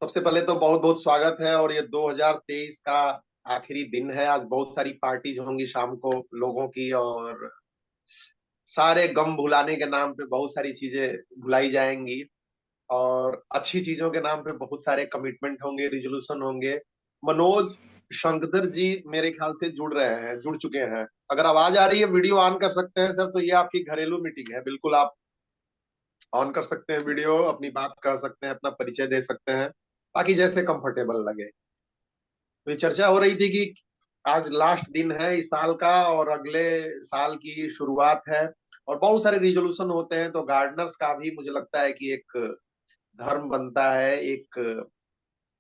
सबसे पहले तो बहुत बहुत स्वागत है। और ये 2023 का आखिरी दिन है। आज बहुत सारी पार्टीज होंगी शाम को लोगों की, और सारे गम भुलाने के नाम पे बहुत सारी चीजें भुलाई जाएंगी, और अच्छी चीजों के नाम पे बहुत सारे कमिटमेंट होंगे, रिजोल्यूशन होंगे। मनोज शंकर जी मेरे ख्याल से जुड़ रहे हैं, जुड़ चुके हैं। अगर आवाज आ रही है, वीडियो ऑन कर सकते हैं सर। तो ये आपकी घरेलू मीटिंग है, बिल्कुल आप ऑन कर सकते हैं वीडियो, अपनी बात कह सकते हैं, अपना परिचय दे सकते हैं, बाकी जैसे कंफर्टेबल लगे। तो ये चर्चा हो रही थी कि आज लास्ट दिन है इस साल का, और अगले साल की शुरुआत है, और बहुत सारे रिजोल्यूशन होते हैं। तो गार्डनर्स का भी मुझे लगता है कि एक धर्म बनता है, एक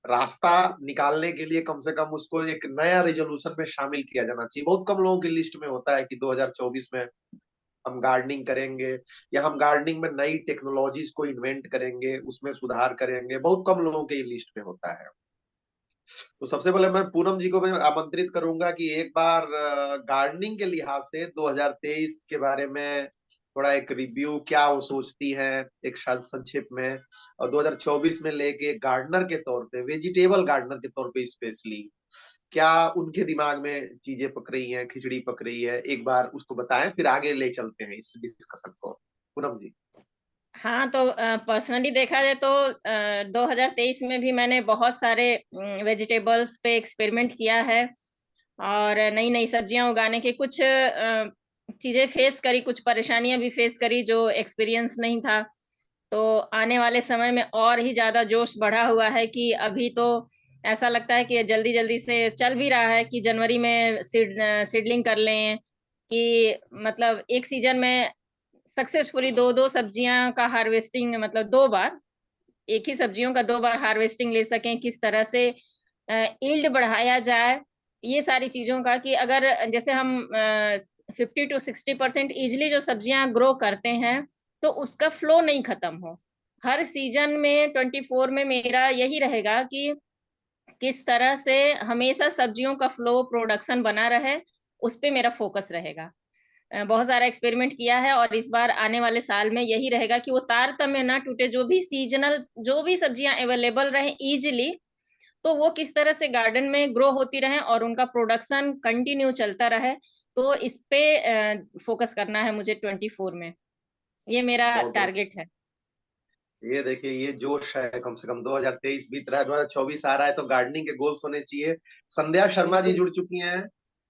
रास्ता निकालने के लिए कम से कम उसको एक नया रिजोल्यूशन में शामिल किया जाना चाहिए। बहुत कम लोगों की लिस्ट में होता है कि 2024 में हम गार्डनिंग करेंगे, या हम गार्डनिंग में नई टेक्नोलॉजीज को इन्वेंट करेंगे, उसमें सुधार करेंगे। बहुत कम लोगों के लिस्ट में होता है। तो सबसे पहले मैं पूनम जी को मैं आमंत्रित करूंगा कि एक बार गार्डनिंग के लिहाज से 2023 के बारे में थोड़ा एक रिव्यू, क्या वो सोचती हैं, एक संक्षेप में। और 2024 में लेके गार्डनर के तौर पे, वेजिटेबल गार्डनर के तौर पे स्पेशली क्या उनके दिमाग में चीजें पक रही हैं, खिचड़ी पक रही है, एक बार उसको बताएं, फिर आगे ले चलते हैं इस डिस्कशन को। पूनम जी। हाँ, तो पर्सनली देखा जाए तो 2023 में भी मैंने बहुत सारे वेजिटेबल्स पे एक्सपेरिमेंट किया है और नई-नई सब्जियां उगाने के कुछ चीजें फेस करी, कुछ परेशानियां भी फेस करी जो एक्सपीरियंस नहीं था। तो आने वाले समय में और ही ज़्यादा जोश बढ़ा हुआ है कि अभी तो ऐसा लगता है कि जल्दी-जल्दी से चल भी रहा है कि जनवरी में सीडलिंग कर लें कि मतलब एक सीज़न में सक्सेसफुली 2-2 सब्जियाँ का हार्वेस्टिंग मतलब 2 बार, एक ही सब्जियों का 2 बार हार्वेस्टिंग ले सकें, किस तरह से यील्ड बढ़ाया जाए, ये सारी चीज़ों का कि अगर जैसे हम 50 टू 60% ईज़िली जो सब्जियाँ ग्रो करते हैं, तो उसका फ्लो नहीं खत्म हो। हर सीज़न में 24 में मेरा यही रहेगा कि किस तरह से हमेशा सब्जियों का फ्लो, प्रोडक्शन बना रहे, उस पे मेरा फ़ोकस रहेगा। बहुत सारा एक्सपेरिमेंट किया है और इस बार आने वाले साल में यही रहेगा कि वो तारतम्य ना टूटे, जो भी सीज़नल जो भी सब्जियाँ अवेलेबल रहें ईज़िली, तो वो किस तरह से गार्डन में ग्रो होती रहें और उनका प्रोडक्शन कंटिन्यू चलता रहे। तो इस पे फ़ोकस करना है मुझे 24 में। ये मेरा बहुत बहुत। टारगेट है। ये देखिए, ये जोश है। कम से कम 2023 बीत रहा है, 2024 आ रहा है, तो गार्डनिंग के गोल्स होने चाहिए। संध्या शर्मा जी बिल्कुल। जुड़ चुकी हैं।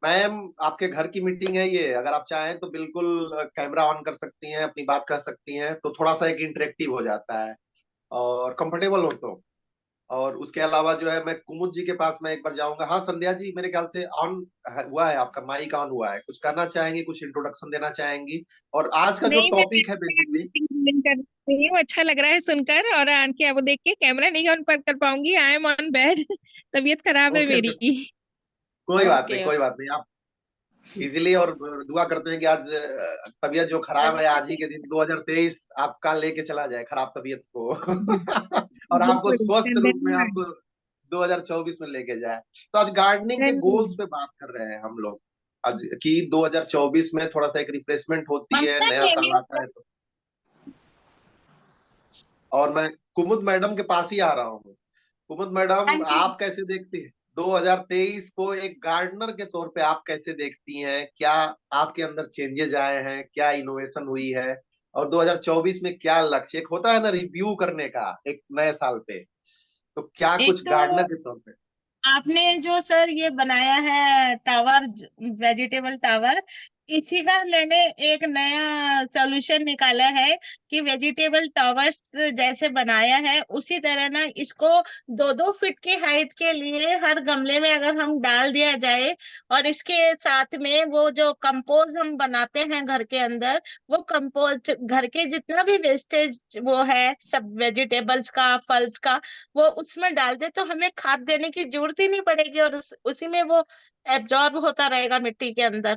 मैम, आपके घर की मीटिंग है ये, अगर आप चाहें तो बिल्कुल कैमरा ऑन कर सकती हैं, अपनी बात कर सकती हैं, तो थोड़ा सा एक इंटरेक्टिव हो जाता है, और कंफर्टेबल हो तो। और उसके अलावा जो है, मैं कुमुद जी के पास में एक बार जाऊंगा। हाँ संध्या जी, मेरे ख्याल से ऑन हुआ है, आपका माइक ऑन हुआ है। कुछ करना चाहेंगी, कुछ इंट्रोडक्शन देना चाहेंगी? और आज का जो नहीं, मैं टॉपिक है बेसिकली। मीटिंग ज्वाइन कर रही हूँ। अच्छा लग रहा है सुनकर, और आंटी वो देख के कैमरा नहीं ऑन पर कर पाऊंगी। I am on bed. तबीयत खराब है ओके मेरी। ओके, कोई बात नहीं, ओके, कोई बात नहीं। आप इजीली, और दुआ करते हैं कि आज तबीयत जो खराब है आज ही के दिन 2023 आपका लेके चला जाए खराब तबीयत को और आपको बिल्कुल, स्वस्थ रूप में धन्यवाद। आपको 2024 में लेके जाए। तो आज गार्डनिंग के गोल्स धन्यवाद। पे बात कर रहे हैं हम लोग आज, कि 2024 में थोड़ा सा एक रिफ्रेशमेंट होती है, ममता नया साल आता है। तो और मैं कुमुद मैडम के पास ही आ रहा हूँ। कुमुद मैडम, आंटी, आप कैसे देखती हैं 2023 को, एक गार्डनर के तौर पे आप कैसे देखती हैं? क्या आपके अंदर चेंजेस आए हैं, क्या इनोवेशन हुई है? और 2024 में क्या लक्ष्य, एक होता है ना रिव्यू करने का एक नए साल पे, तो क्या एक कुछ तो गार्डनर के तौर पे? आपने जो सर ये बनाया है टावर, वेजिटेबल टावर, इसी का मैंने एक नया सॉल्यूशन निकाला है कि वेजिटेबल टावर्स जैसे बनाया है उसी तरह ना इसको 2-2 फीट की हाइट के लिए हर गमले में अगर हम डाल दिया जाए, और इसके साथ में वो जो कंपोज हम बनाते हैं घर के अंदर, वो कंपोज घर के जितना भी वेस्टेज वो है सब वेजिटेबल्स का, फल्स का, वो उसमें डाल दे तो हमें खाद देने की जरूरत ही नहीं पड़ेगी, और उसी में वो एब्जॉर्ब होता रहेगा मिट्टी के अंदर।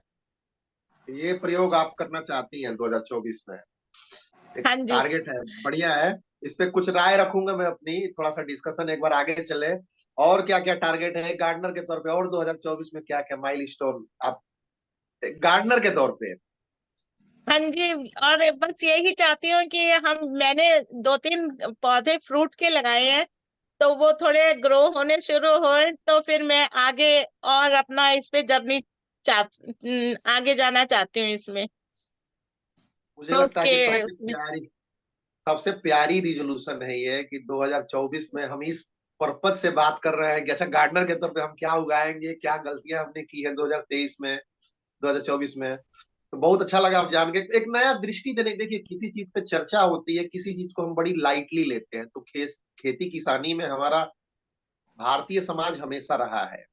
ये प्रयोग आप करना चाहती हैं 2024 में? एक हाँ जी। टारगेट है, बढ़िया है। इस पे कुछ राय रखूंगा मैं अपनी, थोड़ा सा डिस्कशन एक बार आगे चले। और क्या क्या टारगेट है गार्डनर के तौर पे, और 2024 में क्या क्या माइलस्टोन आप गार्डनर के तौर पे? हाँ जी, और बस यही चाहती हूँ कि हम मैंने 2-3 पौधे फ्रूट के लगाए हैं, तो वो थोड़े ग्रो होने शुरू हो तो फिर मैं आगे और अपना इस पे जर्नी आगे जाना चाहती हूँ इसमें। मुझे लगता है ओके कि सबसे उसमें। प्यारी रिजोल्यूशन है ये कि 2024 में हम इस पर्पज से बात कर रहे हैं कि अच्छा गार्डनर के तौर पे हम क्या उगाएंगे, क्या गलतियां हमने की है 2023 में, 2024 में। तो बहुत अच्छा लगा आप जान के, एक नया दृष्टि देने। देखिए, किसी चीज पे चर्चा होती है, किसी चीज को हम बड़ी लाइटली लेते हैं, तो खेती किसानी में हमारा भारतीय समाज हमेशा रहा है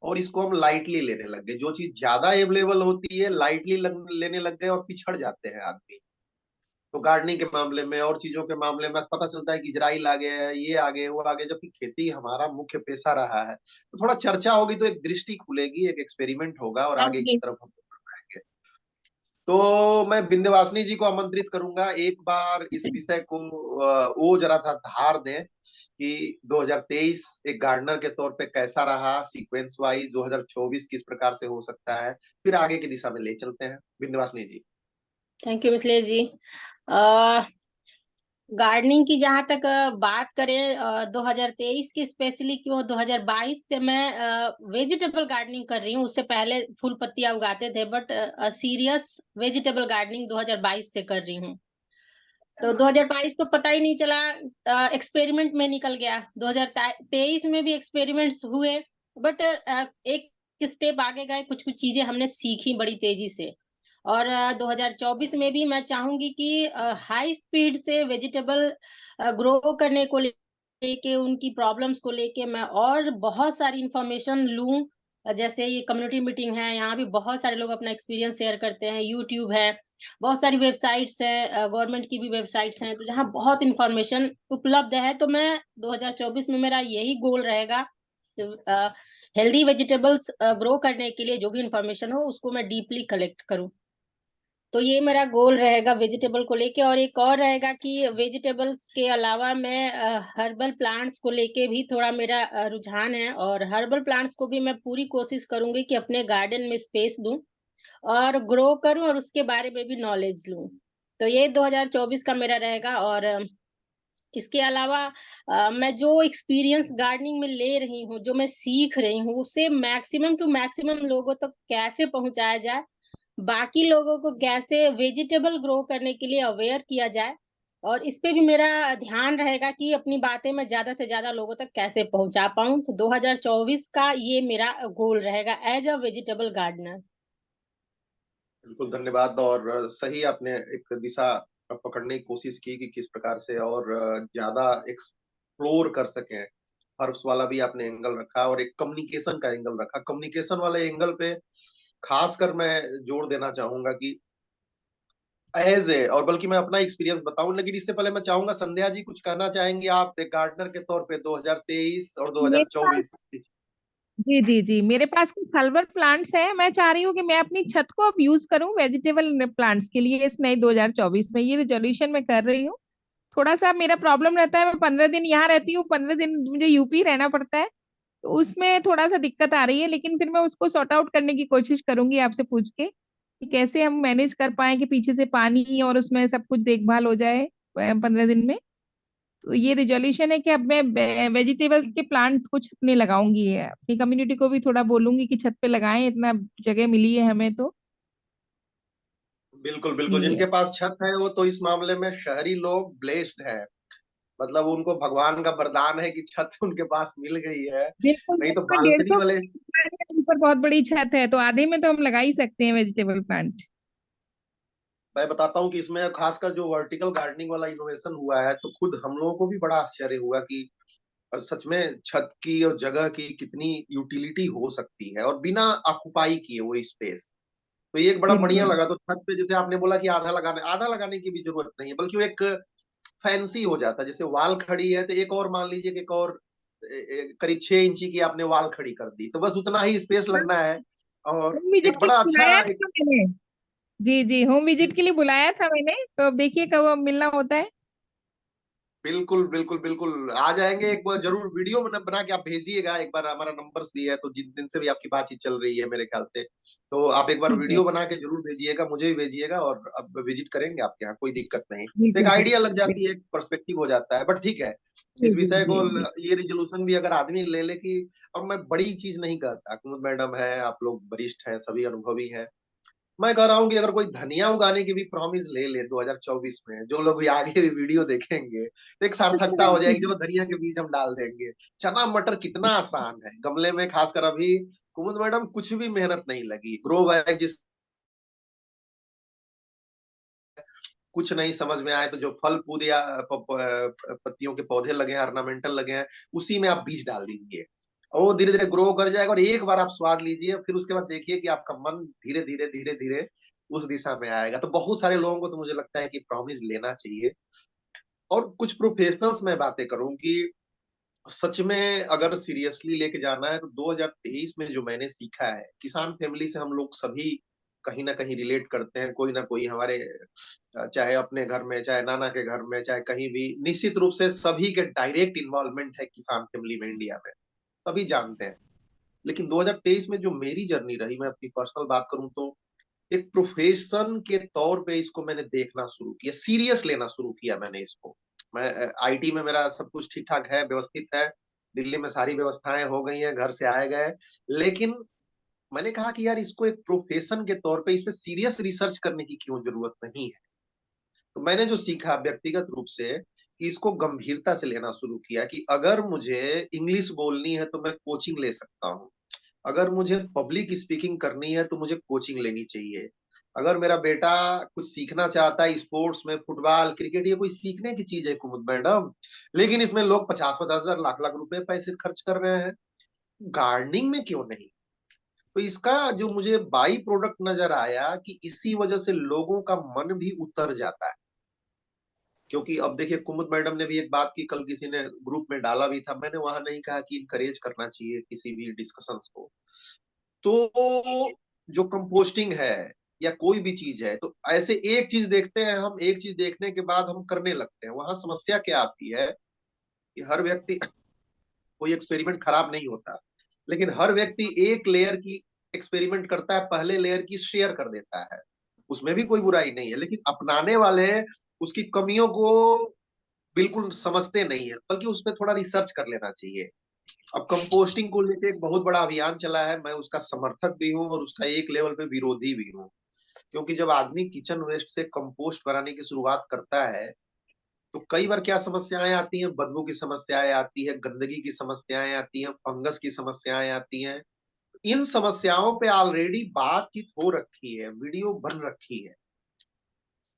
और इसको हम लाइटली लेने लग गए। जो चीज ज्यादा अवेलेबल होती है लाइटली लेने लग गए और पिछड़ जाते हैं आदमी। तो गार्डनिंग के मामले में और चीजों के मामले में पता चलता है कि इजराइल आ गए हैं, ये आ गए, वो आ गए, जबकि खेती हमारा मुख्य पेशा रहा है। तो थोड़ा चर्चा होगी तो एक दृष्टि खुलेगी, एक एक्सपेरिमेंट होगा और हाँ आगे की जी। तरफ हम बढ़ेंगे। तो मैं विंध्यवासिनी जी को आमंत्रित करूंगा एक बार इस विषय को वो जरा सा धार दें कि 2023 एक गार्डनर के तौर पे कैसा रहा, सीक्वेंस वाइज 2024 किस प्रकार से हो सकता है, फिर आगे की दिशा में ले चलते हैं। Vindhyavasini ji. Thank you Mithilesh ji. Gardening की जहां तक बात करें 2023 की स्पेशली क्यों, 2022 से मैं वेजिटेबल गार्डनिंग कर रही हूँ। उससे पहले फूल पत्तियां उगाते थे, बट सीरियस वेजिटेबल गार्डनिंग 2022 से कर रही हूँ। तो 2022 तो पता ही नहीं चला, एक्सपेरिमेंट में निकल गया। 2023 में भी एक्सपेरिमेंट्स हुए, बट एक स्टेप आगे गए, कुछ कुछ चीजें हमने सीखी बड़ी तेजी से। और 2024 में भी मैं चाहूंगी कि हाई स्पीड से वेजिटेबल ग्रो करने को लेके, उनकी प्रॉब्लम्स को लेके मैं और बहुत सारी इंफॉर्मेशन लूं। जैसे ये कम्युनिटी मीटिंग है, यहाँ भी बहुत सारे लोग अपना एक्सपीरियंस शेयर करते हैं। यूट्यूब है, बहुत सारी वेबसाइट्स हैं, गवर्नमेंट की भी वेबसाइट्स हैं, तो जहाँ बहुत इंफॉर्मेशन उपलब्ध है। तो मैं 2024 में मेरा यही गोल रहेगा, हेल्दी वेजिटेबल्स ग्रो करने के लिए जो भी इंफॉर्मेशन हो उसको मैं डीपली कलेक्ट करूं। तो ये मेरा गोल रहेगा वेजिटेबल को लेके। और एक और रहेगा कि वेजिटेबल्स के अलावा मैं हर्बल प्लांट्स को लेके भी थोड़ा मेरा रुझान है, और हर्बल प्लांट्स को भी मैं पूरी कोशिश करूंगी कि अपने गार्डन में स्पेस दूं और ग्रो करूं और उसके बारे में भी नॉलेज लूं। तो ये 2024 का मेरा रहेगा। और इसके अलावा मैं जो एक्सपीरियंस गार्डनिंग में ले रही हूँ, जो मैं सीख रही हूँ, उसे मैक्सिमम टू मैक्सिमम लोगों तक कैसे पहुंचाया जाए, बाकी लोगों को कैसे वेजिटेबल ग्रो करने के लिए अवेयर किया जाए, और इस पे भी मेरा ध्यान रहेगा कि अपनी बातें मैं ज्यादा से ज्यादा लोगों तक कैसे पहुंचा पाऊं। तो 2024 का ये मेरा गोल रहेगा एज अ वेजिटेबल गार्डनर। बिल्कुल धन्यवाद। और सही आपने एक दिशा पकड़ने की कोशिश की कि किस प्रकार से और ज्यादा एक्सप्लोर कर सके। हर्ब्स वाला भी आपने एंगल रखा और एक कम्युनिकेशन का एंगल रखा। कम्युनिकेशन वाले एंगल पे खासकर मैं जोर देना चाहूंगा कि एज ए, और बल्कि मैं अपना एक्सपीरियंस बताऊं, लेकिन इससे पहले मैं चाहूंगा संध्या जी कुछ कहना चाहेंगी आप एक गार्डनर के तौर पे 2023 और मेरे पास 2024। जी जी जी, मेरे पास कुछ हर्बल प्लांट्स हैं। मैं चाह रही हूँ कि मैं अपनी छत को अब यूज करूँ वेजिटेबल प्लांट्स के लिए इस नए 2024 में। ये रिजोल्यूशन मैं कर रही हूँ। थोड़ा सा मेरा प्रॉब्लम रहता है, मैं 15 दिन यहाँ रहती हूँ, 15 दिन मुझे यूपी रहना पड़ता है, तो उसमें थोड़ा सा दिक्कत आ रही है। लेकिन फिर मैं उसको सॉर्ट आउट करने की कोशिश करूंगी आपसे पूछ के कि कैसे हम मैनेज कर पाए कि पीछे से पानी और उसमें सब कुछ देखभाल हो जाए 15 दिन में। तो ये रिजोल्यूशन है कि अब मैं वेजिटेबल्स के प्लांट कुछ अपने लगाऊंगी। अपनी कम्युनिटी को भी थोड़ा बोलूंगी कि छत पे लगाएं, इतना जगह मिली है हमें तो। बिल्कुल बिल्कुल, ये जिनके पास छत है वो तो इस मामले में शहरी लोग ब्लेस्ड है। मतलब उनको भगवान का वरदान है कि छत उनके पास मिल गई है। बिल्कुल, नहीं तो मेरे पास डेढ़ बालकनी सौ वाले। ऊपर बहुत बड़ी छत है, तो आधे में तो हम लगा ही सकते हैं वेजिटेबल प्लांट। मैं बताता हूँ कि इसमें खासकर जो वर्टिकल गार्डनिंग वाला इनोवेशन हुआ है, तो खुद हम लोगों को भी बड़ा आश्चर्य हुआ कि सच में छत की और जगह की कितनी यूटिलिटी हो सकती है और बिना ऑक्युपाई किए वो स्पेस। तो ये एक बड़ा बढ़िया बिल्कुल। लगा। तो छत पे जैसे आपने बोला कि आधा लगाने की भी जरूरत नहीं है, बल्कि वो एक फैंसी हो जाता है। जैसे वॉल खड़ी है तो एक और मान लीजिए कि एक और करीब 6 इंची की आपने वॉल खड़ी कर दी, तो बस उतना ही स्पेस लगना है। और होम विजिट एक के बड़ा लिए अच्छा बुलाया था मैंने। जी जी, होम विजिट के लिए बुलाया था मैंने, तो अब देखिए कब अब मिलना होता है। बिल्कुल बिल्कुल बिल्कुल आ जाएंगे। एक बार जरूर वीडियो बना के आप भेजिएगा। एक बार हमारा नंबर्स भी है, तो जिन दिन से भी आपकी बातचीत चल रही है मेरे ख्याल से, तो आप एक बार ठीक है। वीडियो बना के जरूर भेजिएगा, मुझे भी भेजिएगा और अब विजिट करेंगे आपके यहाँ, कोई दिक्कत नहीं। तो एक बिल्कुल आइडिया लग बिल्कुल जाती है, एक पर्सपेक्टिव हो जाता है। बट ठीक है, जी इस जी विषय जी को, जी। ये रिजोल्यूशन भी अगर आदमी ले ले कि, अब मैं बड़ी चीज नहीं कहता, कुमुद मैडम है, आप लोग वरिष्ठ हैं, सभी अनुभवी हैं, मैं कह रहा हूँ कि अगर कोई धनिया उगाने की भी प्रॉमिस ले ले 2024 में, जो लोग भी आगे वीडियो देखेंगे तो एक सार्थकता हो जाएगी, चलो धनिया के बीज हम डाल देंगे। चना मटर कितना आसान है गमले में, खासकर अभी कुमुद मैडम कुछ भी मेहनत नहीं लगी, ग्रो बैग जिस कुछ नहीं समझ में आए तो जो फल फूल या पत्तियों के पौधे लगे हैं, ऑर्नामेंटल लगे हैं, उसी में आप बीज डाल दीजिए और वो धीरे धीरे ग्रो कर जाएगा, और एक बार आप स्वाद लीजिए, फिर उसके बाद देखिए कि आपका मन धीरे धीरे धीरे धीरे उस दिशा में आएगा। तो बहुत सारे लोगों को तो मुझे लगता है कि प्रॉमिस लेना चाहिए। और कुछ प्रोफेशनल्स में बातें करूं कि सच में अगर सीरियसली लेके जाना है तो 2023 में जो मैंने सीखा है, किसान फैमिली से हम लोग सभी कहीं ना कहीं रिलेट करते हैं, कोई ना कोई हमारे, चाहे अपने घर में, चाहे नाना के घर में, चाहे कहीं भी, निश्चित रूप से सभी के डायरेक्ट इन्वॉल्वमेंट है किसान फैमिली में इंडिया में, सभी जानते हैं। लेकिन 2023 में जो मेरी जर्नी रही, मैं अपनी पर्सनल बात करूं तो एक प्रोफेशन के तौर पे इसको मैंने देखना शुरू किया, सीरियस लेना शुरू किया मैंने इसको। मैं आईटी में मेरा सब कुछ ठीक ठाक है, व्यवस्थित है, दिल्ली में सारी व्यवस्थाएं हो गई हैं, घर से आए गए, लेकिन मैंने कहा कि यार इसको एक प्रोफेशन के तौर पे इस पे सीरियस रिसर्च करने की क्यों जरूरत नहीं है। तो मैंने जो सीखा व्यक्तिगत रूप से कि इसको गंभीरता से लेना शुरू किया कि अगर मुझे इंग्लिश बोलनी है तो मैं कोचिंग ले सकता हूँ, अगर मुझे पब्लिक स्पीकिंग करनी है तो मुझे कोचिंग लेनी चाहिए, अगर मेरा बेटा कुछ सीखना चाहता है स्पोर्ट्स में, फुटबॉल क्रिकेट, ये कोई सीखने की चीज है कुमुद मैडम, लेकिन इसमें लोग 50-50 हजार लाख लाख रुपए पैसे खर्च कर रहे हैं, गार्डनिंग में क्यों नहीं। तो इसका जो मुझे बाई प्रोडक्ट नजर आया कि इसी वजह से लोगों का मन भी उतर जाता है। क्योंकि अब देखिए कुमुद मैडम ने भी एक बात की, कल किसी ने ग्रुप में डाला भी था, मैंने वहां नहीं कहा कि इनकरेज करना चाहिए किसी भी डिस्कशंस को, तो जो कंपोस्टिंग है या कोई भी चीज है, तो ऐसे एक चीज देखते हैं हम, एक चीज देखने के बाद हम करने लगते हैं, वहां समस्या क्या आती है कि हर व्यक्ति, कोई एक्सपेरिमेंट खराब नहीं होता, लेकिन हर व्यक्ति एक लेयर की एक्सपेरिमेंट करता है, पहले लेयर की शेयर कर देता है, उसमें भी कोई बुराई नहीं है, लेकिन अपनाने वाले उसकी कमियों को बिल्कुल समझते नहीं है, बल्कि उस पर थोड़ा रिसर्च कर लेना चाहिए। अब कंपोस्टिंग को लेकर एक बहुत बड़ा अभियान चला है, मैं उसका समर्थक भी हूँ और उसका एक लेवल पे विरोधी भी हूँ। क्योंकि जब आदमी किचन वेस्ट से कंपोस्ट बनाने की शुरुआत करता है तो कई बार क्या समस्याएं आती हैं, बदबू की समस्याएं आती है, गंदगी की समस्याएं आती हैं, फंगस की समस्याएं आती हैं। इन समस्याओं पे ऑलरेडी बातचीत हो रखी है, वीडियो बन रखी है।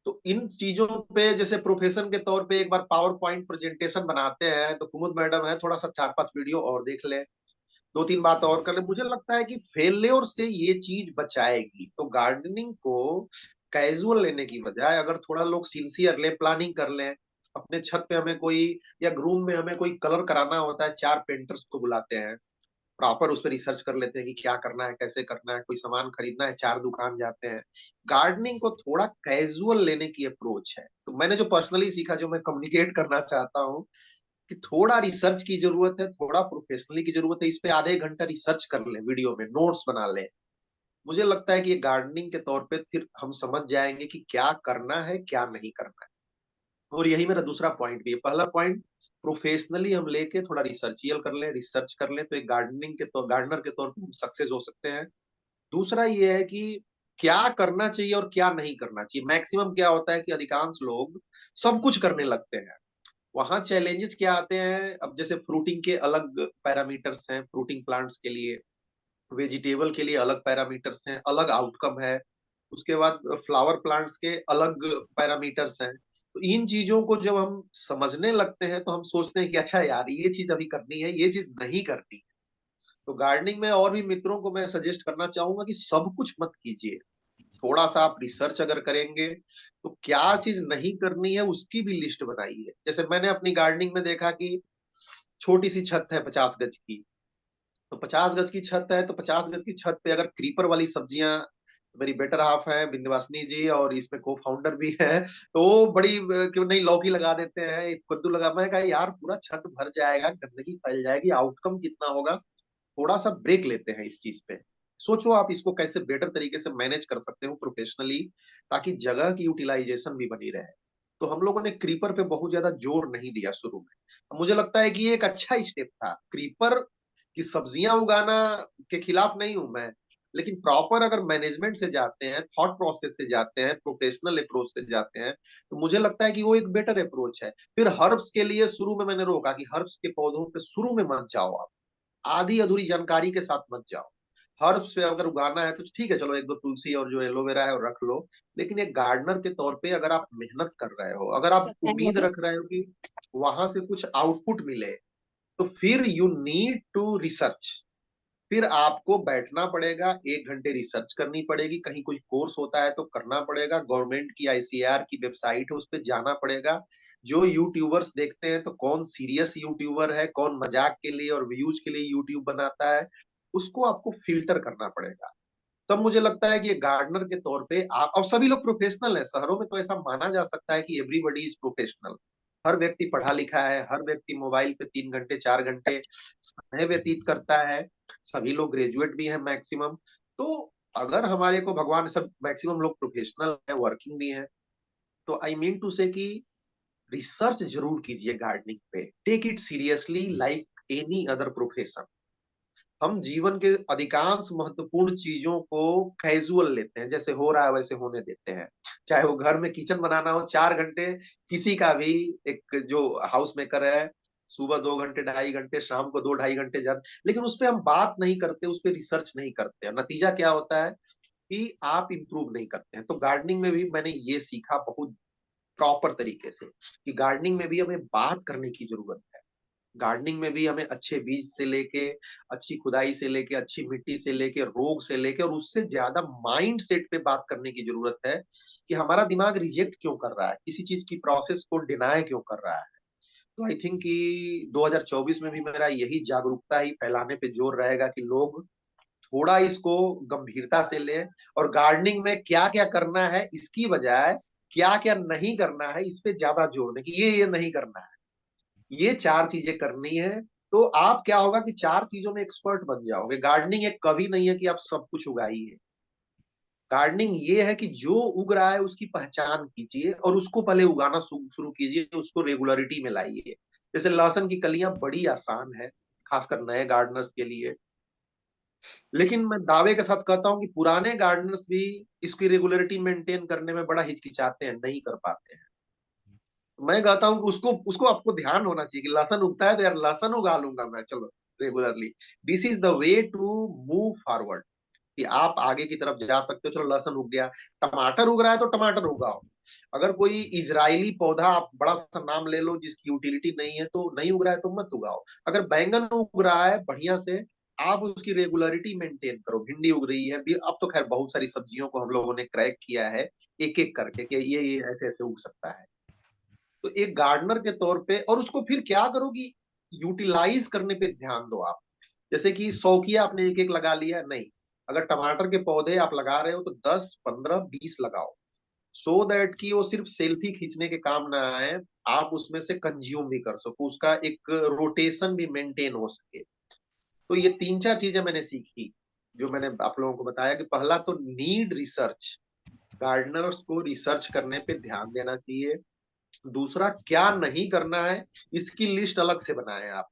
तो इन चीजों पे जैसे प्रोफेशन के तौर पे एक बार पावर पॉइंट प्रेजेंटेशन बनाते हैं तो कुमुद मैडम है, थोड़ा सा 4-5 वीडियो और देख ले, दो तीन बात और कर ले, मुझे लगता है कि फेलियर से ये चीज बचाएगी। तो गार्डनिंग को कैजुअल लेने की बजाय अगर थोड़ा लोग सिंसियर ले, प्लानिंग कर लें, अपने छत पे हमें कोई, या रूम में हमें कोई कलर कराना होता है, 4 पेंटर्स को बुलाते हैं, प्रॉपर उस पर रिसर्च कर लेते हैं कि क्या करना है, कैसे करना है, कोई सामान खरीदना है, 4 दुकान जाते हैं। गार्डनिंग को थोड़ा कैजुअल लेने की अप्रोच है। तो मैंने जो पर्सनली सीखा, जो मैं कम्युनिकेट करना चाहता हूँ कि थोड़ा रिसर्च की जरूरत है, थोड़ा प्रोफेशनली की जरूरत है, इस पे आधे घंटा रिसर्च कर ले, वीडियो में नोट्स बना ले। मुझे लगता है कि ये गार्डनिंग के तौर पे फिर हम समझ जाएंगे कि क्या करना है क्या नहीं करना है। और यही मेरा दूसरा पॉइंट भी है। पहला पॉइंट, प्रोफेशनली हम लेके थोड़ा रिसर्चियल कर लें, रिसर्च कर लें, तो एक गार्डनिंग के तौर, गार्डनर के तौर पे हम सक्सेस हो सकते हैं। दूसरा ये है कि क्या करना चाहिए और क्या नहीं करना चाहिए। मैक्सिमम क्या होता है कि अधिकांश लोग सब कुछ करने लगते हैं, वहां चैलेंजेस क्या आते हैं। अब जैसे फ्रूटिंग के अलग पैरामीटर्स हैं, फ्रूटिंग प्लांट्स के लिए, वेजिटेबल के लिए अलग पैरामीटर्स हैं, अलग आउटकम है, उसके बाद फ्लावर प्लांट्स के अलग पैरामीटर्स हैं। तो इन चीजों को जब हम समझने लगते हैं तो हम सोचते हैं कि अच्छा यार ये चीज अभी करनी है, ये चीज नहीं करनी है। तो गार्डनिंग में और भी मित्रों को मैं सजेस्ट करना चाहूंगा कि सब कुछ मत कीजिए, थोड़ा सा आप रिसर्च अगर करेंगे तो क्या चीज नहीं करनी है उसकी भी लिस्ट बनाइए। जैसे मैंने अपनी गार्डनिंग में देखा कि छोटी सी छत है 50 गज की, तो 50 गज की छत है, तो 50 गज की छत पे अगर क्रीपर वाली सब्जियां, मेरी बेटर हाफ है बिंदवासिनी जी और इसमें को फाउंडर भी है, तो वो बड़ी क्यों नहीं लौकी लगा देते हैं, एक कद्दू लगा, मैं कहा यार पूरा छत भर जाएगा, गंदगी फैल जाएगी, आउटकम कितना होगा। थोड़ा सा ब्रेक लेते हैं इस चीज पे, सोचो आप इसको कैसे बेटर तरीके से मैनेज कर सकते हो प्रोफेशनली, ताकि जगह की यूटिलाइजेशन भी बनी रहे। तो हम लोगों ने क्रीपर पे बहुत ज्यादा जोर नहीं दिया शुरू में। मुझे लगता है कि ये एक अच्छा स्टेप था। क्रीपर की सब्जियां उगाना के खिलाफ नहीं हूं मैं, लेकिन प्रॉपर अगर मैनेजमेंट से जाते हैं, थॉट प्रोसेस से जाते हैं, प्रोफेशनल अप्रोच से जाते हैं, तो मुझे लगता है कि वो एक बेटर अप्रोच है। फिर हर्ब्स के लिए शुरू में मैंने रोका कि हर्ब्स के पौधों पे शुरू में मत जाओ आप, आधी अधूरी जानकारी के साथ मत जाओ। हर्ब्स पे अगर उगाना है तो ठीक है, चलो एक दो तुलसी और जो एलोवेरा है वो रख लो, लेकिन एक गार्डनर के तौर पे अगर आप मेहनत कर रहे हो, अगर आप उम्मीद रख रहे हो कि वहां से कुछ आउटपुट मिले, तो फिर यू नीड टू रिसर्च। फिर आपको बैठना पड़ेगा, 1 घंटे रिसर्च करनी पड़ेगी, कहीं कोई कोर्स होता है तो करना पड़ेगा, गवर्नमेंट की आईसीएआर की वेबसाइट है उस पर जाना पड़ेगा। जो यूट्यूबर्स देखते हैं तो कौन सीरियस यूट्यूबर है, कौन मजाक के लिए और व्यूज के लिए यूट्यूब बनाता है, उसको आपको फिल्टर करना पड़ेगा। तब मुझे लगता है कि ये गार्डनर के तौर पे आप, और सभी लोग प्रोफेशनल है, शहरों में तो ऐसा माना जा सकता है कि एवरीबॉडी इज प्रोफेशनल। हर व्यक्ति पढ़ा लिखा है, हर व्यक्ति मोबाइल पे 3 घंटे 4 घंटे समय व्यतीत करता है, सभी लोग ग्रेजुएट भी हैं मैक्सिमम। तो अगर हमारे को भगवान, सब मैक्सिमम लोग प्रोफेशनल है, वर्किंग भी है, तो आई मीन टू से कि रिसर्च जरूर कीजिए गार्डनिंग पे, take it seriously like any other profession. हम जीवन के अधिकांश महत्वपूर्ण चीजों को कैजुअल लेते हैं, जैसे हो रहा है वैसे होने देते हैं। चाहे वो घर में किचन बनाना हो 4 घंटे, किसी का भी, एक जो हाउस मेकर है, सुबह 2 घंटे 2.5 घंटे, शाम को 2 2.5 घंटे जाते, लेकिन उस पर हम बात नहीं करते, उस पर रिसर्च नहीं करते, नतीजा क्या होता है कि आप इंप्रूव नहीं करते हैं। तो गार्डनिंग में भी मैंने ये सीखा बहुत प्रॉपर तरीके से कि गार्डनिंग में भी हमें बात करने की जरूरत है। गार्डनिंग में भी हमें अच्छे बीज से लेके, अच्छी खुदाई से लेके, अच्छी मिट्टी से लेके, रोग से लेके, और उससे ज्यादा माइंड सेट पे बात करने की जरूरत है कि हमारा दिमाग रिजेक्ट क्यों कर रहा है, किसी चीज की प्रोसेस को डिनाई क्यों कर रहा है। तो आई थिंक कि 2024 में भी मेरा यही जागरूकता ही फैलाने पे जोर रहेगा कि लोग थोड़ा इसको गंभीरता से लें, और गार्डनिंग में क्या क्या करना है इसकी बजाय क्या क्या नहीं करना है इस पे ज्यादा जोर दें, कि ये नहीं करना है, ये 4 चीजें करनी है। तो आप क्या होगा कि 4 चीजों में एक्सपर्ट बन जाओगे। गार्डनिंग एक कभी नहीं है कि आप सब कुछ उगाइए। गार्डनिंग ये है कि जो उग रहा है उसकी पहचान कीजिए और उसको पहले उगाना शुरू कीजिए, उसको रेगुलरिटी में लाइए। जैसे लहसुन की कलियां बड़ी आसान है, खासकर नए गार्डनर्स के लिए, लेकिन मैं दावे के साथ कहता हूं कि पुराने गार्डनर्स भी इसकी रेगुलरिटी मेंटेन करने में बड़ा हिचकिचाते हैं, नहीं कर पाते हैं। मैं कहता हूँ कि उसको उसको आपको ध्यान होना चाहिए कि लहसन उगता है तो यार लहसन उगा लूंगा मैं, चलो regularly. This is the way to move forward, कि आप आगे की तरफ जा सकते हो। चलो लहसन उग गया, टमाटर उग रहा है तो टमाटर उगाओ। अगर कोई इजरायली पौधा, आप बड़ा सा नाम ले लो जिसकी यूटिलिटी नहीं है, तो नहीं उग रहा है तो मत उगाओ। अगर बैंगन उग रहा है बढ़िया से, आप उसकी रेगुलरिटी मेंटेन करो। भिंडी उग रही है भी, अब तो खैर बहुत सारी सब्जियों को हम लोगों ने क्रैक किया है एक एक करके कि ये ऐसे ऐसे उग सकता है। तो एक गार्डनर के तौर पे, और उसको फिर क्या करो कि यूटिलाइज करने पे ध्यान दो आप। जैसे कि शौकिया आपने एक एक लगा लिया नहीं, अगर टमाटर के पौधे आप लगा रहे हो तो 10 15 20 लगाओ, सो दैट कि वो सिर्फ सेल्फी खींचने के काम ना आए, आप उसमें से कंज्यूम भी कर सको, उसका एक रोटेशन भी मेंटेन हो सके। तो ये 3 4 चीजें मैंने सीखी, जो मैंने आप लोगों को बताया कि पहला तो नीड रिसर्च, गार्डनर्स को रिसर्च करने पे ध्यान देना चाहिए। दूसरा, क्या नहीं करना है इसकी लिस्ट अलग से बनाएं आप,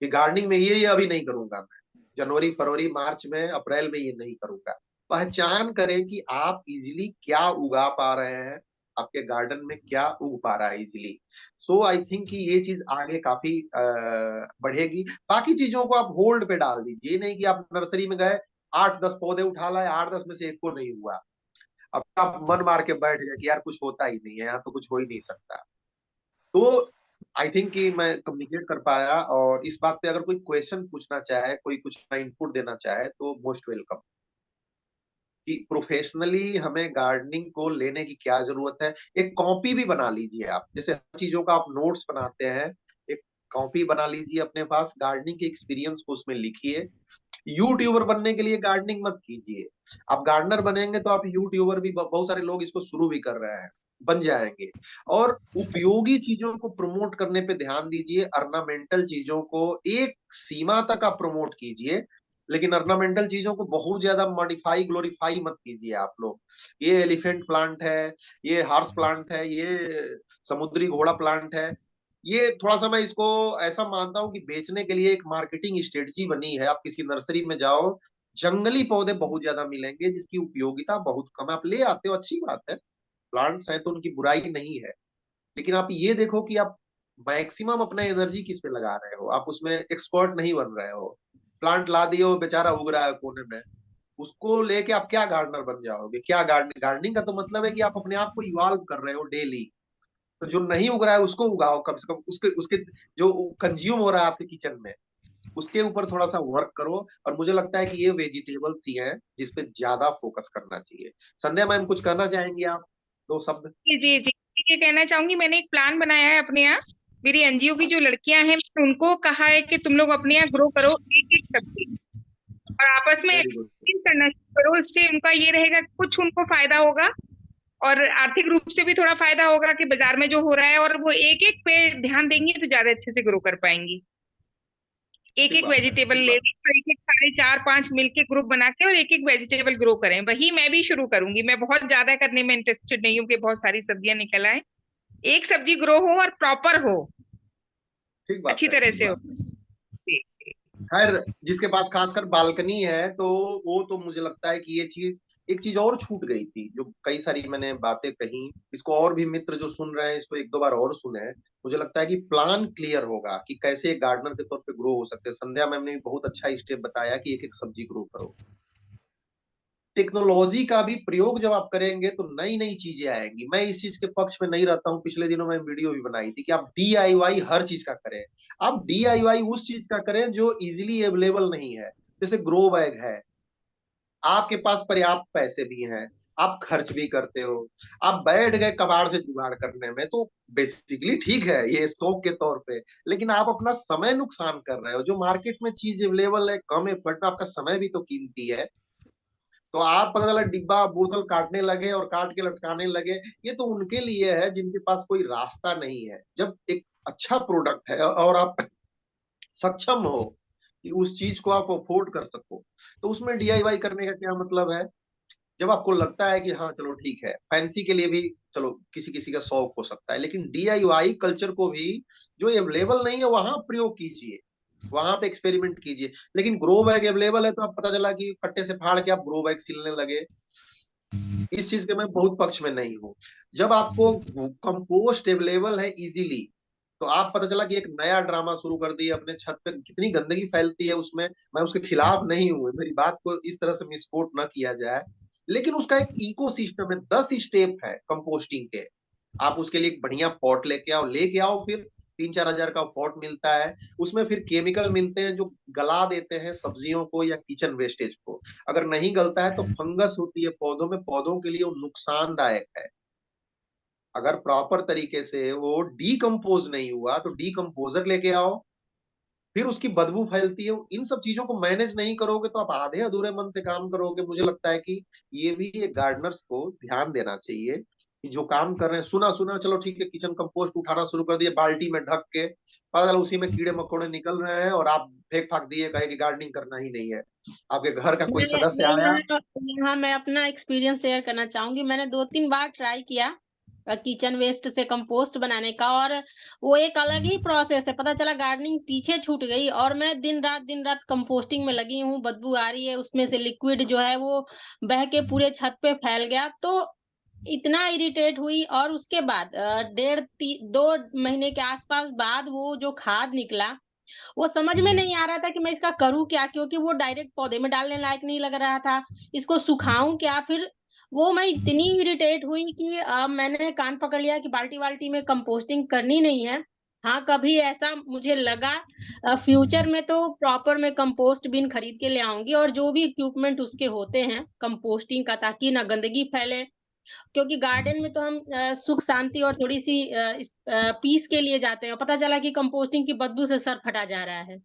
कि गार्डनिंग में ये अभी नहीं करूंगा मैं, जनवरी फरवरी मार्च में अप्रैल में ये नहीं करूंगा। पहचान करें कि आप इजीली क्या उगा पा रहे हैं, आपके गार्डन में क्या उग पा रहा है इजीली। सो आई थिंक कि ये चीज आगे काफी बढ़ेगी। बाकी चीजों को आप होल्ड पे डाल दीजिए, ये नहीं कि आप नर्सरी में गए 8 10 पौधे उठा लाए, 8 10 में से एक को नहीं हुआ, अब आप मन मार के बैठ गए कि यार कुछ होता ही नहीं है, यहाँ तो कुछ हो ही नहीं सकता। तो आई थिंक कि मैं कम्युनिकेट कर पाया, और इस बात पे अगर कोई क्वेश्चन पूछना चाहे, कोई कुछ इनपुट देना चाहे, तो मोस्ट वेलकम। कि प्रोफेशनली हमें गार्डनिंग को लेने की क्या जरूरत है। एक कॉपी भी बना लीजिए आप, जैसे हर चीजों का आप नोट्स बनाते हैं, एक कॉपी बना लीजिए अपने पास, गार्डनिंग के एक्सपीरियंस को उसमें लिखिए। यूट्यूबर बनने के लिए गार्डनिंग मत कीजिए, आप गार्डनर बनेंगे तो आप यूट्यूबर भी, बहुत सारे लोग इसको शुरू भी कर रहे हैं, बन जाएंगे। और उपयोगी चीजों को प्रमोट करने पे ध्यान दीजिए, अर्नामेंटल चीजों को एक सीमा तक आप प्रमोट कीजिए, लेकिन ऑर्नामेंटल चीजों को बहुत ज्यादा मॉडिफाई ग्लोरीफाई मत कीजिए आप लोग। ये एलिफेंट प्लांट है, ये हॉर्स प्लांट है, ये समुद्री घोड़ा प्लांट है, ये थोड़ा सा मैं इसको ऐसा मानता हूँ कि बेचने के लिए एक मार्केटिंग स्ट्रेटजी बनी है। आप किसी नर्सरी में जाओ, जंगली पौधे बहुत ज्यादा मिलेंगे जिसकी उपयोगिता बहुत कम है, आप ले आते हो अच्छी बात है, प्लांट्स हैं तो उनकी बुराई नहीं है, लेकिन आप ये देखो कि आप मैक्सिमम अपना एनर्जी किस पे लगा रहे हो, आप उसमें एक्सपर्ट नहीं बन रहे हो। प्लांट ला दिए हो, बेचारा उग रहा है कोने में, उसको लेके आप क्या गार्डनर बन जाओगे? क्या गार्डनिंग, गार्डनिंग का तो मतलब है कि आप अपने आप को इवॉल्व कर रहे हो डेली। तो जो नहीं उग रहा है उसको उगाओ कम से कम, उसके उसके जो कंज्यूम हो रहा है आपके किचन में उसके ऊपर थोड़ा सा वर्क करो। और मुझे लगता है कि ये वेजिटेबल्स ही हैं जिसपे ज्यादा फोकस करना चाहिए। संध्या मैम कुछ कहना चाहेंगी आप, दो शब्द? जी जी जी, ये कहना चाहूंगी, मैंने एक प्लान बनाया है अपने यहाँ। मेरी एनजीओ की जो लड़कियां हैं, मैंने उनको कहा है कि तुम लोग अपने यहाँ ग्रो करो एक एक सब्जी, और आपस में वेरी गुड। एक्सचेंज करना शुरू करो। इससे उनका ये रहेगा, कुछ उनको फायदा होगा और आर्थिक रूप से भी थोड़ा फायदा होगा कि बाजार में जो हो रहा है, और वो एक एक पे ध्यान देंगी तो ज्यादा अच्छे से ग्रो कर पाएंगी। एक ठीक एक बात है, वेजिटेबल ठीक ले बात। और एक एक साढ़े 4-5 मिलके ग्रुप बना के और एक एक वेजिटेबल ग्रो करें। वही मैं भी शुरू करूंगी। मैं बहुत ज्यादा करने में इंटरेस्टेड नहीं हूँ कि बहुत सारी सब्जियां निकल आए। एक सब्जी ग्रो हो और प्रॉपर हो, ठीक बात अच्छी है, तरह ठीक से हो। बात है। खैर जिसके पास खासकर बालकनी है तो वो तो मुझे लगता है कि ये चीज, एक चीज और छूट गई थी जो कई सारी मैंने बातें कही, इसको और भी मित्र जो सुन रहे हैं इसको एक दो बार और सुने। मुझे लगता है कि प्लान क्लियर होगा कि कैसे एक गार्डनर के तौर पे ग्रो हो सकते हैं। संध्या मैम ने भी बहुत अच्छा स्टेप बताया कि एक एक सब्जी ग्रो करो। टेक्नोलॉजी का भी प्रयोग जब आप करेंगे तो नई नई चीजें आएंगी। मैं इस चीज के पक्ष में नहीं रहता हूँ, पिछले दिनों में वीडियो भी बनाई थी कि आप डीआईवाई हर चीज का करें। आप डीआईवाई उस चीज का करें जो इजीली अवेलेबल नहीं है, जैसे ग्रो बैग है, आपके पास पर्याप्त पैसे भी हैं, आप खर्च भी करते हो, आप बैठ गए कबाड़ से जुगाड़ करने में, तो बेसिकली ठीक है ये शौक के तौर पे, लेकिन आप अपना समय नुकसान कर रहे हो। जो मार्केट में चीज अवेलेबल है कम एफर्ट में, आपका समय भी तो कीमती है। तो आप पता चला डिब्बा बोतल काटने लगे और काट के लटकाने लगे, ये तो उनके लिए है जिनके पास कोई रास्ता नहीं है। जब एक अच्छा प्रोडक्ट है और आप सक्षम हो कि उस चीज को आप अफोर्ड कर सको, तो उसमें डीआईवाई करने का क्या मतलब है? जब आपको लगता है कि हाँ चलो ठीक है, फैंसी के लिए भी चलो किसी किसी का शौक हो सकता है, लेकिन डीआईवाई कल्चर को भी जो अवेलेबल नहीं है वहां प्रयोग कीजिए, वहां पे एक्सपेरिमेंट कीजिए। लेकिन ग्रो बैग अवेलेबल है तो आप पता चला कि कट्टे से फाड़ के आप ग्रो बैग सिलने लगे, इस चीज के मैं बहुत पक्ष में नहीं हूँ। जब आपको कंपोस्ट अवेलेबल है इजीली, तो आप पता चला कि एक नया ड्रामा शुरू कर दिए अपने छत पे, कितनी गंदगी फैलती है उसमें। मैं उसके खिलाफ नहीं हूँ, मेरी बात को इस तरह से मिसकोट ना किया जाए, लेकिन उसका एक इकोसिस्टम है, 10 स्टेप है कंपोस्टिंग के। आप उसके लिए एक बढ़िया पॉट लेके आओ, फिर 3-4 हजार का पॉट मिलता है, उसमें फिर केमिकल मिलते हैं जो गला देते हैं सब्जियों को या किचन वेस्टेज को। अगर नहीं गलता है तो फंगस होती है पौधों में, पौधों के लिए वो नुकसानदायक है। अगर प्रॉपर तरीके से वो डीकम्पोज नहीं हुआ तो डीकम्पोजर लेके आओ, फिर उसकी बदबू फैलती है। इन सब चीजों को मैनेज नहीं करोगे तो आप आधे अधूरे मन से काम करोगे। मुझे लगता है कि ये भी एक गार्डनर्स को ध्यान देना चाहिए कि जो काम कर रहे हैं, सुना सुना चलो ठीक है किचन कंपोस्ट उठाना शुरू कर दिए बाल्टी में ढक के, पता चला उसी में कीड़े मकोड़े निकल रहे हैं और आप फेंक फाक दिए, कहे कि गार्डनिंग करना ही नहीं है। आपके घर का कोई सदस्य मैं आया। यहाँ मैं अपना एक्सपीरियंस शेयर करना चाहूंगी। मैंने 2-3 बार ट्राई किया किचन वेस्ट से कंपोस्ट बनाने का, और वो एक अलग ही प्रोसेस है। पता चला गार्डनिंग पीछे छूट गई, और मैं दिन रात कंपोस्टिंग में लगी हूँ। बदबू आ रही है, उसमें से लिक्विड जो है वो बह के पूरे छत पे फैल गया। तो इतना इरिटेट हुई, और उसके बाद 2 महीने के आसपास बाद वो जो खाद निकला, वो समझ में नहीं आ रहा था कि मैं इसका करूं क्या, क्योंकि वो डायरेक्ट पौधे में डालने लायक नहीं लग रहा था। इसको सुखाऊं क्या? फिर वो मैं इतनी इरिटेट हुई कि मैंने कान पकड़ लिया कि बाल्टी बाल्टी में कंपोस्टिंग करनी नहीं है। हाँ, कभी ऐसा मुझे लगा फ्यूचर में तो प्रॉपर मैं कंपोस्ट बिन खरीद के ले आऊंगी, और जो भी इक्विपमेंट उसके होते हैं कंपोस्टिंग का, ताकि ना गंदगी फैले। क्योंकि गार्डन में तो हम सुख शांति और थोड़ी सी पीस के लिए जाते हैं, पता चला कि कंपोस्टिंग की बदबू से सर फटा जा रहा है।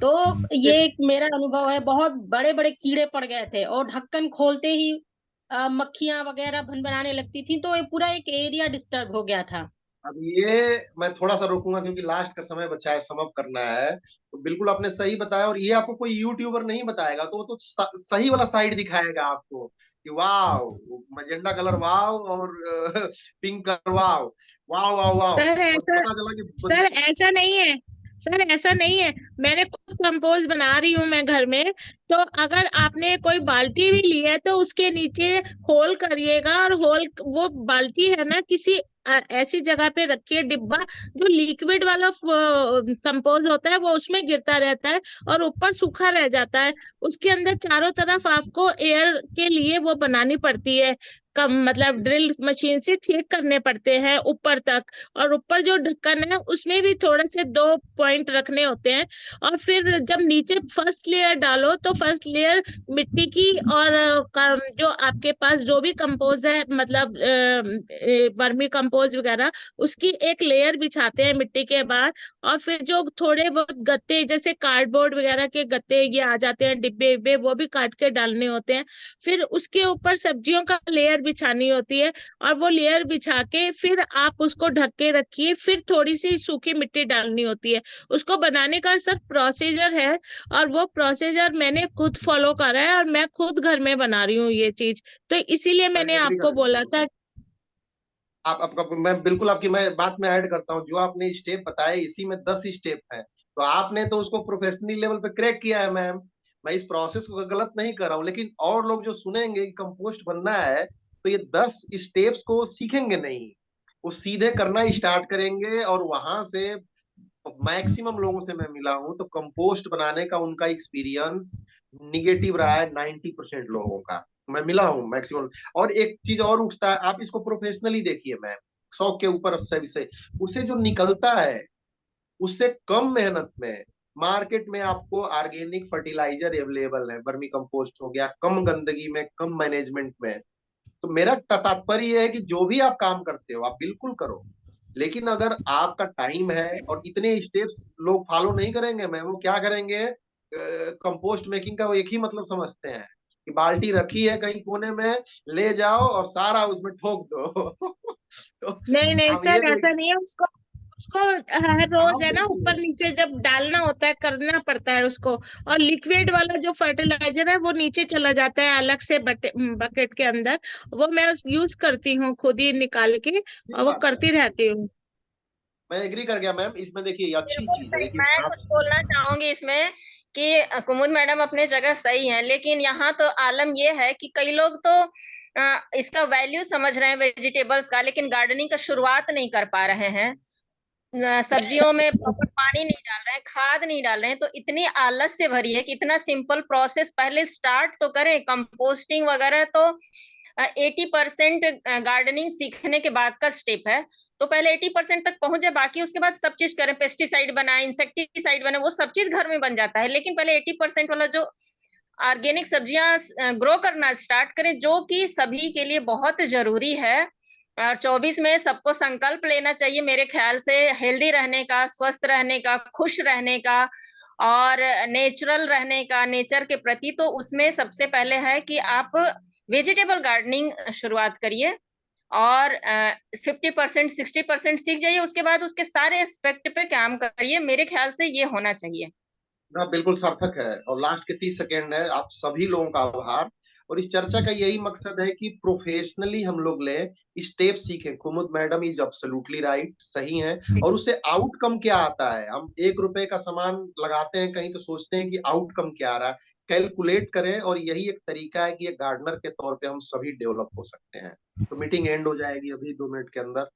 तो ये एक मेरा अनुभव है। बहुत बड़े बड़े कीड़े पड़ गए थे, और ढक्कन खोलते ही मक्खियां वगैरह भन बनाने लगती थी, तो ये पूरा एक एरिया डिस्टर्ब हो गया था। अब ये मैं थोड़ा सा रोकूंगा क्योंकि लास्ट का समय बचा है, समअप करना है। तो बिल्कुल आपने सही बताया, और ये आपको कोई यूट्यूबर नहीं बताएगा, तो वो तो सही वाला साइड दिखाएगा आपको कि वाव, मजेंडा कलर वाव, और पिंक कलर वाव, वाव वाव वाव, सर और ऐसा पता चला कि सर ऐसा नहीं है। सर ऐसा नहीं है। मैंने खुद कंपोज बना रही हूँ मैं घर में। तो अगर आपने कोई बाल्टी भी ली है तो उसके नीचे होल करिएगा, और होल वो बाल्टी है ना किसी ऐसी जगह पे रखिए डिब्बा, जो लिक्विड वाला कंपोज होता है वो उसमें गिरता रहता है और ऊपर सूखा रह जाता है। उसके अंदर चारों तरफ आपको एयर के लिए वो बनानी पड़ती है, कम मतलब ड्रिल मशीन से छेद करने पड़ते हैं ऊपर तक। और ऊपर जो ढक्कन है उसमें भी थोड़े से 2 पॉइंट रखने होते हैं। और फिर जब नीचे फर्स्ट लेयर डालो तो फर्स्ट लेयर मिट्टी की, और जो आपके पास जो भी कंपोज है मतलब वर्मी कंपोज वगैरह, उसकी एक लेयर बिछाते हैं मिट्टी के बाद। और फिर जो थोड़े बहुत गत्ते जैसे कार्डबोर्ड वगैरह के गत्ते ये आ जाते हैं डिब्बे विब्बे, वो भी काट के डालने होते हैं। फिर उसके ऊपर सब्जियों का लेयर बिछानी होती है, और वो लेयर बिछा के फिर आप उसको ढक के रखिए। फिर थोड़ी सी सूखी मिट्टी डालनी होती है। उसको बनाने का सब प्रोसीजर है, और वो प्रोसीजर मैंने खुद फॉलो करा है, और मैं खुद घर में बना रही हूँ ये चीज। तो इसीलिए मैं मैंने एग्री आपको कर, बोला था। आप आपका मैं बिल्कुल आपकी मैं बात में ऐड करता हूँ। जो आपने स्टेप बताए इसी में 10 स्टेप है, तो आपने तो उसको प्रोफेशनल लेवल पे क्रैक किया है मैम। मैं इस प्रोसेस को गलत नहीं कर रहा हूँ, लेकिन और लोग जो सुनेंगे कि कंपोस्ट बनना है, तो ये 10 स्टेप्स को सीखेंगे नहीं, वो सीधे करना स्टार्ट करेंगे। और वहां से मैक्सिमम लोगों से मैं मिला हूं तो कंपोस्ट बनाने का उनका एक्सपीरियंस निगेटिव रहा है 90% लोगों का। मैं मिला हूं मैक्सिमम। और एक चीज और उठता है, आप इसको प्रोफेशनली देखिए मैम, 100 के ऊपर से उसे जो निकलता है, उससे कम मेहनत में मार्केट में आपको ऑर्गेनिक फर्टिलाइजर अवेलेबल है, वर्मी कंपोस्ट हो गया, कम गंदगी में, कम मैनेजमेंट में। तो मेरा तात्पर्य यह है कि जो भी आप काम करते हो आप बिल्कुल करो, लेकिन अगर आपका टाइम है और इतने स्टेप्स लोग फॉलो नहीं करेंगे, मैं वो क्या करेंगे, कंपोस्ट मेकिंग का वो एक ही मतलब समझते हैं कि बाल्टी रखी है कहीं कोने में, ले जाओ और सारा उसमें ठोक दो। तो नहीं नहीं आप ये सर, ऐसा देखिए, नहीं है। उसको उसको हर रोज आप है ना ऊपर देखिए, नीचे जब डालना होता है, करना पड़ता है उसको। और लिक्विड वाला जो फर्टिलाइजर है वो नीचे चला जाता है अलग से बकेट के अंदर। वो मैं यूज करती हूँ खुद ही निकाल के, ठीक और वो बात है, करती रहती हूँ। मैं एग्री कर गया मैम। इसमें देखिए ये अच्छी बिल्कुल चीज है, सही। लेकिन मैं आप कुछ बोलना चाहूंगी इसमें कि कुमुद मैडम अपने जगह सही है, लेकिन यहाँ तो आलम ये है कि कई लोग तो इसका वैल्यू समझ रहे हैं वेजिटेबल्स का, लेकिन गार्डनिंग का शुरुआत नहीं कर पा रहे हैं। सब्जियों में प्रॉपर पानी नहीं डाल रहे हैं, खाद नहीं डाल रहे हैं, तो इतनी आलस से भरी है कि इतना सिंपल प्रोसेस पहले स्टार्ट तो करें। कंपोस्टिंग वगैरह तो 80% गार्डनिंग सीखने के बाद का स्टेप है। तो पहले 80% तक पहुंच जाए, बाकी उसके बाद सब चीज करें, पेस्टिसाइड बनाए, इंसेक्टिसाइड बनाए, वो सब चीज घर में बन जाता है। लेकिन पहले 80% वाला जो ऑर्गेनिक सब्जियां ग्रो करना स्टार्ट करें, जो कि सभी के लिए बहुत जरूरी है। और 24 में सबको संकल्प लेना चाहिए मेरे ख्याल से, हेल्दी रहने का, स्वस्थ रहने का, खुश रहने का, और नेचुरल रहने का, नेचर के प्रति। तो उसमें सबसे पहले है कि आप वेजिटेबल गार्डनिंग शुरुआत करिए, और 50% 60% सीख जाइए, उसके बाद उसके सारे एस्पेक्ट पे काम करिए। मेरे ख्याल से ये होना चाहिए। ना बिल्कुल सार्थक है। और लास्ट के 30 सेकेंड है, आप सभी लोगों का आभार। और इस चर्चा का यही मकसद है कि प्रोफेशनली हम लोग लें, स्टेप सीखें। कुमुद मैडम इज एब्सोल्युटली राइट, सही हैं। और उससे आउटकम क्या आता है, हम 1 रुपए का सामान लगाते हैं कहीं तो सोचते हैं कि आउटकम क्या आ रहा है, कैलकुलेट करें। और यही एक तरीका है कि एक गार्डनर के तौर पे हम सभी डेवलप हो सकते हैं। तो मीटिंग एंड हो जाएगी अभी 2 मिनट के अंदर।